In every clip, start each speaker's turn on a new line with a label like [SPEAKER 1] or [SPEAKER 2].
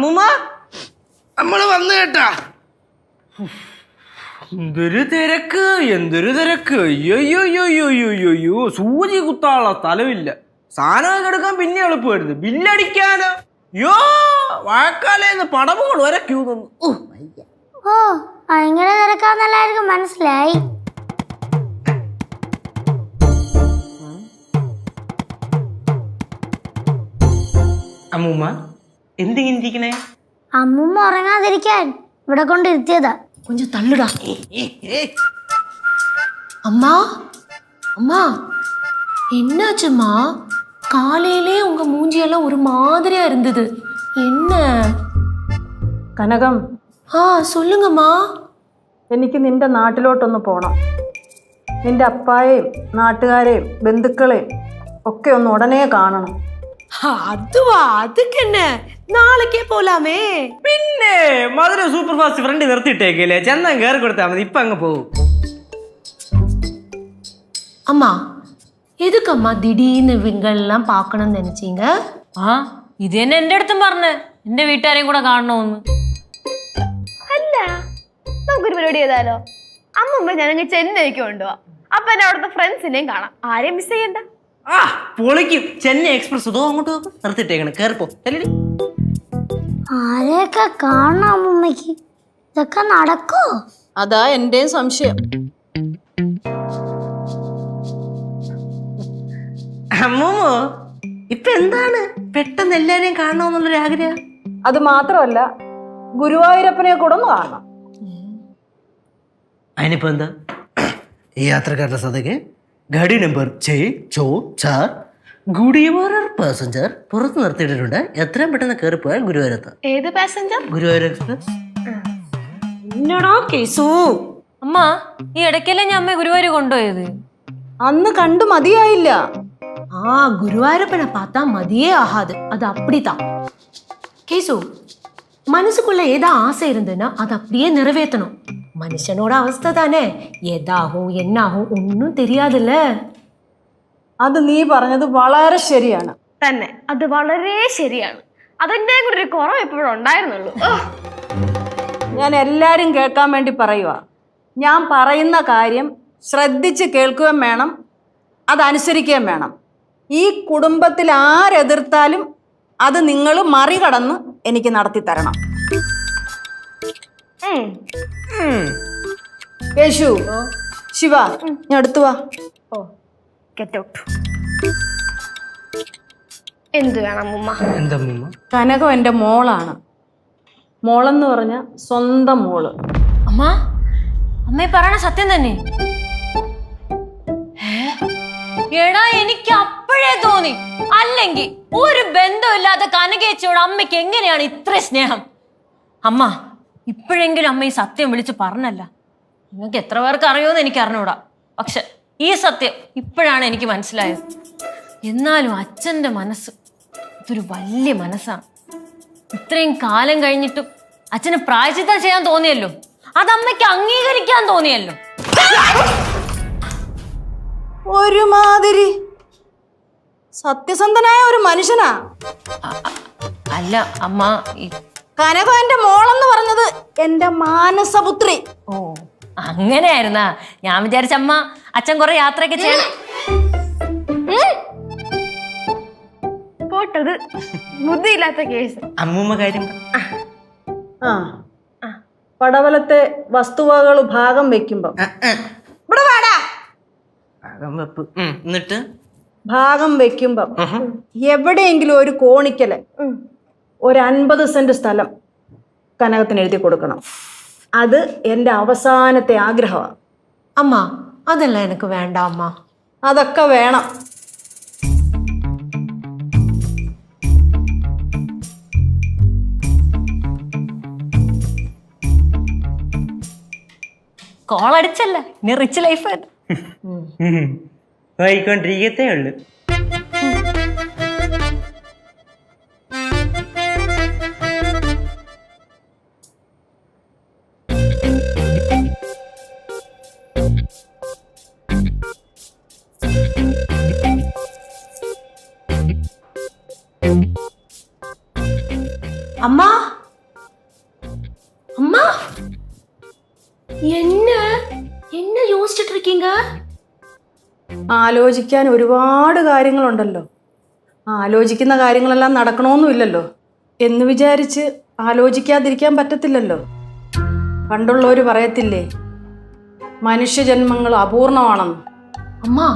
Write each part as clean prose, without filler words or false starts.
[SPEAKER 1] അമ്മൂമ്മ നമ്മള് വന്നു കേട്ടാ. എന്തൊരു തിരക്ക്, എന്തൊരു തിരക്ക്. അയ്യോ, സൂചി കുത്താനുള്ള സ്ഥലമില്ല. സാധനം എടുക്കാൻ പിന്നെ എളുപ്പമായിരുന്നു, ബില്ലടിക്കാനോ. യോ വാഴക്കാലേന്ന് പടവുകൾ വരെ ക്യൂ തന്നു.
[SPEAKER 2] ഓ ഭയങ്കര തിരക്കാന്നെല്ലാവർക്കും മനസ്സിലായി.
[SPEAKER 1] അമ്മൂമ്മ എന്തിങ്ങനെ ഇരിക്കണേ?
[SPEAKER 2] അമ്മൂമ്മ ഉറങ്ങാതിരിക്കാൻ ഇവിടെ കൊണ്ടിരുത്തിയതാ.
[SPEAKER 3] கொஞ்சம் தள்ளுடா. அம்மா அம்மா என்னாச்சும்மா? காலையிலே உங்க மூஞ்சியெல்லாம் ஒரு மாதிரியா இருந்தது, என்ன?
[SPEAKER 4] കനകം,
[SPEAKER 3] சொல்லுங்கம்மா.
[SPEAKER 4] എനിക്ക് നിന്റെ നാട്ടിലോട്ടൊന്ന് പോകണം. നിന്റെ അപ്പായെയും നാട്ടുകാരെയും ബന്ധുക്കളെയും ഒക്കെ ഒന്ന് ഉടനെ കാണണം.
[SPEAKER 3] அதுவா? அதுக்கு என்ன, നാളേക്കേ പോലാമേ.
[SPEAKER 1] പിന്നെ മധുര സൂപ്പർ ഫാസ്റ്റ് ഫ്രണ്ട് നിർത്തിയിട്ടേക്കല്ലേ, ചെന്നാ കയറി കൊടുത്താൽ മതി. ഇപ്പൊ അങ്ങ് പോകും.
[SPEAKER 3] அம்மா எதுக்கம்மா திடீர்னு ഇവങ്ങളെല്ലാം பார்க்கணும்னு நினைச்சீங்க?
[SPEAKER 5] ഇത് തന്നെ എന്റെ അടുത്തും പറഞ്ഞ് എന്റെ വീട്ടുകാരെയും കൂടെ കാണണമെന്ന്.
[SPEAKER 6] അല്ല, നമുക്കൊരു പരിപാടി ചെയ്താലോ? അമ്മ ഞാനങ്ങ് ചെന്നൈക്ക് കൊണ്ടുപോവാം. അപ്പൊ എന്നെ അവിടുത്തെ ഫ്രണ്ട്സിനെയും കാണാം, ആരെയും മിസ് ചെയ്യണ്ട.
[SPEAKER 1] പൊളിക്കും. ചെന്നൈ എക്സ്പ്രസ് അതോ അങ്ങോട്ട് നിർത്തിയിട്ടേക്കണം, കയറിപ്പോ.
[SPEAKER 2] ആരെയൊക്കെ കാണണം അമ്മൂമ്മക്ക്? ഇതൊക്കെ നടക്കോ?
[SPEAKER 4] അതാ എന്റെയും സംശയം.
[SPEAKER 1] അമ്മൂമ്മോ ഇപ്പൊ എന്താണ് പെട്ടെന്ന് എല്ലാരെയും കാണണമെന്നുള്ളൊരു ആഗ്രഹം?
[SPEAKER 4] അത് മാത്രമല്ല, ഗുരുവായൂരപ്പനെ കൂടെ ഒന്ന് കാണണം.
[SPEAKER 1] അതിനിപ്പോ എന്താ? ഈ യാത്രക്കാരുടെ സദക്ക് ഗാഡി നമ്പർ 644 ഗുരുവായൂർ പാസഞ്ചർ പുറത്ത് നിർത്തിയിട്ടുണ്ട്. എത്രയും പെട്ടെന്ന് കയറിപ്പോയാൽ ഗുരുവായൂരെത്താം.
[SPEAKER 6] ഏത് പാസഞ്ചർ?
[SPEAKER 1] ഗുരുവായൂർ എക്സ്പ്രസ്.
[SPEAKER 3] என்னடா கேசு?
[SPEAKER 5] അമ്മ ഈ ഇടയ്ക്കല്ലേ ഞാൻ അമ്മയെ ഗുരുവായൂർ കൊണ്ടുപോയത്?
[SPEAKER 4] അന്ന് കണ്ടു മതിയായില്ല.
[SPEAKER 3] குருவாயூரப்பனை பார்த்தா மதியே ஆகாது, அது அப்படித்தான். கேசு, மனசுக்குள்ள ஏதா ஆசை இருந்ததுன்னா அது அப்படியே நிறைவேற்றணும். மனுஷனோட அவஸ்தை தானே, ஏதாகும் என்னாகும் ஒன்னும் தெரியாதுல்ல.
[SPEAKER 4] അത് നീ പറഞ്ഞത് വളരെ ശരിയാണ്.
[SPEAKER 6] തന്നെ, അത് വളരെ ശരിയാണ്. അതിന്റെ കൂടെ ഒരു കുറവ് എപ്പോഴും ഉണ്ടായിരുന്നുള്ളൂ.
[SPEAKER 4] ഞാൻ എല്ലാരും കേൾക്കാൻ വേണ്ടി പറയുക. ഞാൻ പറയുന്ന കാര്യം ശ്രദ്ധിച്ച് കേൾക്കുകയും വേണം, അതനുസരിക്കുകയും വേണം. ഈ കുടുംബത്തിൽ ആരെതിർത്താലും അത് നിങ്ങൾ മറികടന്ന് എനിക്ക് നടത്തി തരണം. യേശു, ശിവ, ഞാൻ അടുത്തു വാ.
[SPEAKER 6] Get out. എന്ത് വേണം ഉമ്മ?
[SPEAKER 1] എന്താ?
[SPEAKER 4] കനകം എൻ്റെ മോളാണ്. മോളെന്ന് പറഞ്ഞ സ്വന്തം മോള്.
[SPEAKER 5] അമ്മ അമ്മ പറയണ സത്യം തന്നെ? എടാ എനിക്ക് അപ്പോഴേ തോന്നി, അല്ലെങ്കിൽ ഒരു ബന്ധമില്ലാത്ത കനകേച്ചിയോട് അമ്മയ്ക്ക് എങ്ങനെയാണ് ഇത്ര സ്നേഹം? അമ്മ ഇപ്പോഴെങ്കിലും അമ്മ ഈ സത്യം വിളിച്ച് പറഞ്ഞല്ല. നിങ്ങൾക്ക് എത്ര പേർക്ക് അറിയുമെന്ന് എനിക്ക് അറിഞ്ഞൂടാ, പക്ഷെ ഈ സത്യം ഇപ്പോഴാണ് എനിക്ക് മനസ്സിലായത്. എന്നാലും അച്ഛൻ്റെ മനസ്സ് ഇതൊരു വലിയ മനസ്സാണ്. ഇത്രയും കാലം കഴിഞ്ഞിട്ടും അച്ഛന് പ്രായശ്ചിത്തം ചെയ്യാൻ തോന്നിയല്ലോ, അത് അമ്മയ്ക്ക് അംഗീകരിക്കാൻ തോന്നിയല്ലോ.
[SPEAKER 4] ഒരുമാതിരി സത്യസന്ധനായ ഒരു മനുഷ്യനാ.
[SPEAKER 5] അല്ല അമ്മ,
[SPEAKER 4] കനകം എൻ്റെ മോളെന്ന് പറഞ്ഞത് എൻ്റെ മാനസപുത്രി.
[SPEAKER 5] ഓ അങ്ങനെയായിരുന്നാ? ഞാൻ വിചാരിച്ച അമ്മ അച്ഛൻ കുറെ യാത്രയൊക്കെ ചെയ്യണം.
[SPEAKER 6] പോട്ടത് ബുദ്ധിയില്ലാത്ത കേസ്.
[SPEAKER 1] അമ്മൂമ്മ കാര്യം
[SPEAKER 4] പടവലത്തെ വസ്തുവകകൾ ഭാഗം വെക്കുമ്പോ ഇവിടെ വാടാ.
[SPEAKER 1] എന്നിട്ട്
[SPEAKER 4] ഭാഗം വെക്കുമ്പം എവിടെയെങ്കിലും ഒരു കോണിക്കല് ഒരു 50 സെന്റ് സ്ഥലം കനകത്തിന് എഴുതി കൊടുക്കണം. അത് എൻ്റെ അവസാനത്തെ ആഗ്രഹമാണ്.
[SPEAKER 3] അമ്മ അതെല്ലാം എനിക്ക് വേണ്ട അമ്മ.
[SPEAKER 4] അതൊക്കെ വേണം.
[SPEAKER 5] കോളടിച്ചല്ല, ഇനി റിച്ച് ലൈഫ്
[SPEAKER 1] വായിക്കൊണ്ടിരിക്കത്തേ ഉള്ളു.
[SPEAKER 3] அம்மா இருக்கீங்க?
[SPEAKER 4] ആലോചിക്കാൻ ഒരുപാട് കാര്യങ്ങളുണ്ടല്ലോ. ആലോചിക്കുന്ന കാര്യങ്ങളെല്ലാം നടക്കണമെന്നുമില്ലല്ലോ. എന്ന് വിചാരിച്ച് ആലോചിക്കാതിരിക്കാൻ പറ്റത്തില്ലല്ലോ. പണ്ടുള്ളവർ പറയത്തില്ലേ, മനുഷ്യജന്മങ്ങൾ അപൂർണമാണെന്ന്.
[SPEAKER 3] அம்மா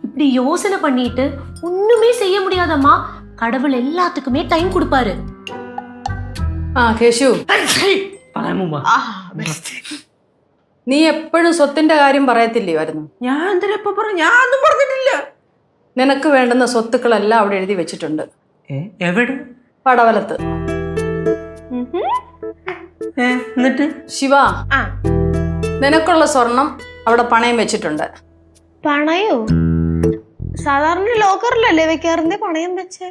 [SPEAKER 3] இப்படி யோசனை பண்ணிட்டு ஒண்ணுமே செய்ய முடியாதம்மா. கடவுள் எல்லாத்துக்குமே டைம் கொடுப்பாரு.
[SPEAKER 4] ആ കേശു,
[SPEAKER 1] അമ്മൂമ്മ
[SPEAKER 4] നീ എപ്പോഴും സ്വത്തിന്റെ കാര്യം പറയത്തില്ലയോ?
[SPEAKER 1] ഞാൻ എന്തിനാ ഇപ്പൊ പറഞ്ഞു? ഞാൻ ഒന്നും പറഞ്ഞിട്ടില്ല.
[SPEAKER 4] നിനക്ക് വേണ്ടുന്ന സ്വത്തുക്കളെല്ലാം അവിടെ എഴുതി വെച്ചിട്ടുണ്ട്.
[SPEAKER 1] എവിടെ?
[SPEAKER 4] പടവലത്ത്.
[SPEAKER 1] എന്നിട്ട്
[SPEAKER 4] ശിവ, നിനക്കുള്ള സ്വർണം അവിടെ പണയം വെച്ചിട്ടുണ്ട്.
[SPEAKER 6] പണയോ? സാധാരണ ലോക്കറിലല്ലേ വെക്കാറുണ്ട് പണയം വെച്ച്.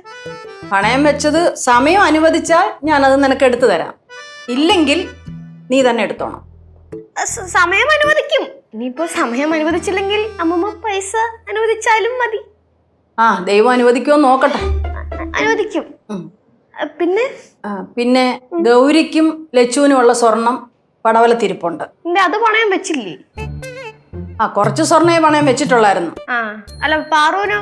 [SPEAKER 4] പണയം വെച്ചത് സമയം അനുവദിച്ചാൽ ഞാനത് നിനക്ക് എടുത്തു തരാം. ഇല്ലെങ്കിൽ നീ തന്നെ എടുത്തോണം.
[SPEAKER 6] സമയം അനുവദിക്കും. ഇനിയിപ്പോ സമയം അനുവദിച്ചില്ലെങ്കിൽ അമ്മമ്മ പൈസ അനുവദിച്ചാലും മതി.
[SPEAKER 4] ആ, ദൈവം അനുവദിക്കുമോ നോക്കട്ടെ.
[SPEAKER 6] അനുവദിക്കും.
[SPEAKER 4] പിന്നെ ഗൗരിക്കും ലച്ചുവിനും ഉള്ള സ്വർണം പടവലത്തിരിപ്പുണ്ട്.
[SPEAKER 6] അത് പണയം വെച്ചില്ലേ?
[SPEAKER 4] കുറച്ച് സ്വർണ്ണേ പണയം വെച്ചിട്ടുള്ളായിരുന്നു.
[SPEAKER 6] അല്ല പാറുവിനോ?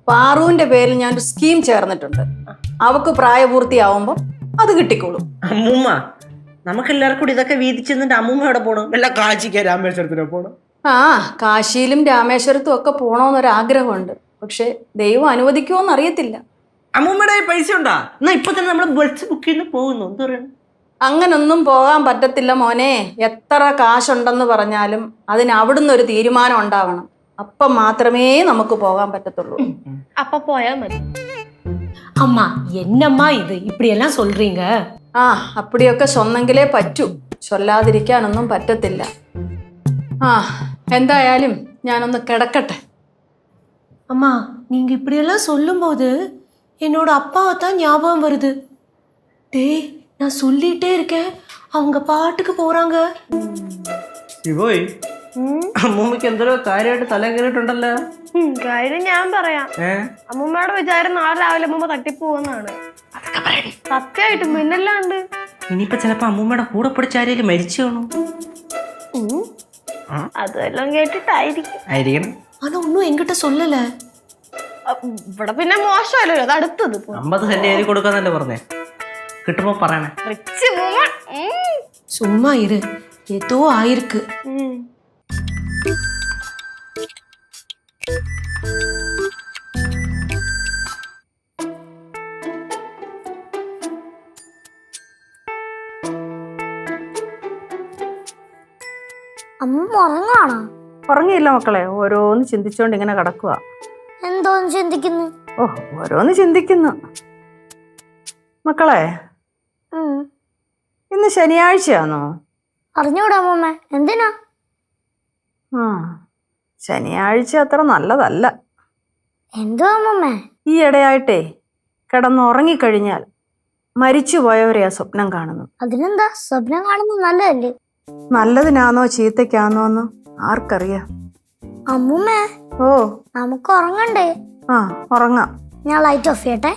[SPEAKER 4] പാറുവിന്റെ പേരിൽ ഞാനൊരു സ്കീം ചേർന്നിട്ടുണ്ട്. അവക്ക് പ്രായപൂർത്തിയാവുമ്പോ അത് കിട്ടിക്കോളും.
[SPEAKER 1] അമ്മൂമ്മ, നമുക്കെല്ലാവർക്കും കൂടി ഇതൊക്കെ വീതിച്ചെന്നിട്ട് അമ്മൂമ്മ എവിടെ പോണം? വല്ല കാശിക്ക രാമേശ്വരത്തിനോ പോണം?
[SPEAKER 4] കാശിയിലും രാമേശ്വരത്തും ഒക്കെ പോണോന്നൊരാഗ്രഹമുണ്ട്. പക്ഷെ ദൈവം അനുവദിക്കുമോന്ന് അറിയത്തില്ല.
[SPEAKER 1] അമ്മൂമ്മയുടെ പൈസ ഉണ്ടാ? എന്നാ ഇപ്പൊ തന്നെ നമ്മള് ബസ് ബുക്ക് ചെയ്ത് പോകുന്നു. എന്ത് പറയണം?
[SPEAKER 4] അങ്ങനൊന്നും പോകാൻ പറ്റത്തില്ല മോനെ. എത്ര കാശുണ്ടെന്ന് പറഞ്ഞാലും അതിന് അവിടുന്ന് ഒരു തീരുമാനം ഉണ്ടാവണം. അപ്പം മാത്രമേ നമുക്ക് പോകാൻ പറ്റത്തുള്ളൂ.
[SPEAKER 6] അപ്പൊ പോയാ മതി.
[SPEAKER 3] அம்மா என்னம்மா இது இப்படி எல்லாம் சொல்றீங்க?
[SPEAKER 4] അപ്പടിയൊക്കെ ചൊന്നെങ്കിലേ പറ്റൂ. ചൊല്ലാതിരിക്കാനൊന്നും പറ്റത്തില്ല. എന്തായാലും ഞാനൊന്ന് കിടക്കട്ടെ.
[SPEAKER 3] அம்மா நீங்க இப்படி எல்லாம் சொல்லும்போது என்னோட அப்பாவை தான் ஞாபகம் வருது. டேய், நான் சொல்லிட்டே இருக்கேன், அவங்க பாட்டுக்கு போறாங்க.
[SPEAKER 1] പോയി അമ്മൂമ്മക്ക് എന്തോ കാര്യമായിട്ട് തല കയറിയിട്ടുണ്ടല്ലോ.
[SPEAKER 6] കാര്യം ഞാൻ പറയാം. അമ്മൂമ്മയുടെ വിചാരം നാളെ രാവിലെ അമ്മൂമ്മ തട്ടിപ്പോവെന്നാണ്. സത്യമായിട്ടും പിന്നല്ലാണ്ട്.
[SPEAKER 1] ഇനിയിപ്പോ ചിലപ്പോ അമ്മൂമ്മയുടെ കൂടെ പിടിച്ച ആരെങ്കിലും മരിച്ചു കാണും.
[SPEAKER 6] അതെല്ലാം കേട്ടിട്ടായിരിക്കും.
[SPEAKER 3] ஆனா ஒன்னும் என்கிட்ட சொல்லல.
[SPEAKER 6] ഇവിടെ പിന്നെ മോശമല്ലോ, അത് അടുത്തത്
[SPEAKER 1] 50 സെന്റ് എഴുതി കൊടുക്കാന്നല്ലേ പറഞ്ഞേ? കിട്ടുമ്പോ പറയണേ.
[SPEAKER 3] சும்மா இரு, ஏதோ ஆயிருக்கு.
[SPEAKER 2] അമ്മ ഉറങ്ങാണോ?
[SPEAKER 4] ഉറങ്ങിയില്ല മക്കളെ, ഓരോന്ന് ചിന്തിച്ചോണ്ട് ഇങ്ങനെ കിടക്കുക.
[SPEAKER 2] എന്തോന്ന് ചിന്തിക്കുന്നു?
[SPEAKER 4] ഓരോന്ന് ചിന്തിക്കുന്നു. മക്കളെ, ഇന്ന് ശനിയാഴ്ചയാണോ?
[SPEAKER 2] അറിഞ്ഞൂടാ അമ്മൂമ്മ. എന്തിനാ?
[SPEAKER 4] ശനിയാഴ്ച അത്ര നല്ലതല്ല.
[SPEAKER 2] എന്തോ അമ്മൂമ്മ?
[SPEAKER 4] ഈ ഇടയായിട്ടേ കിടന്നുറങ്ങിക്കഴിഞ്ഞാൽ മരിച്ചുപോയവരെയാ സ്വപ്നം കാണുന്നു.
[SPEAKER 2] അതിനെന്താ? സ്വപ്നം കാണുന്നത് നല്ലതല്ലേ?
[SPEAKER 4] നല്ലതിനാണോ ചീത്തയ്ക്കാണോ എന്ന് ആർക്കറിയാം?
[SPEAKER 2] അമ്മൂമ്മ, നമുക്ക് ഉറങ്ങണ്ടേ?
[SPEAKER 4] ഉറങ്ങാം.
[SPEAKER 2] ഞാൻ ലൈറ്റ് ഓഫ് ചെയ്യട്ടെ.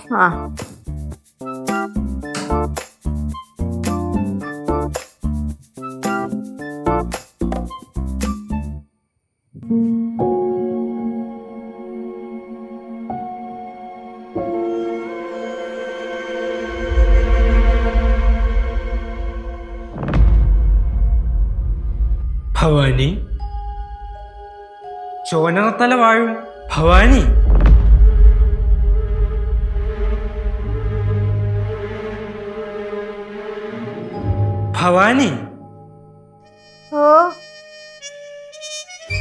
[SPEAKER 1] ഭവാനി, ചോനത്തല വാഴും ഭവാനി. ഭവാനി,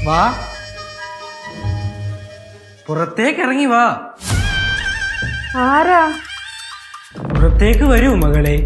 [SPEAKER 1] വാ, പുറത്തേക്ക് ഇറങ്ങി വാ.
[SPEAKER 4] ആരാ?
[SPEAKER 1] പുറത്തേക്ക് വരൂ മകളെ.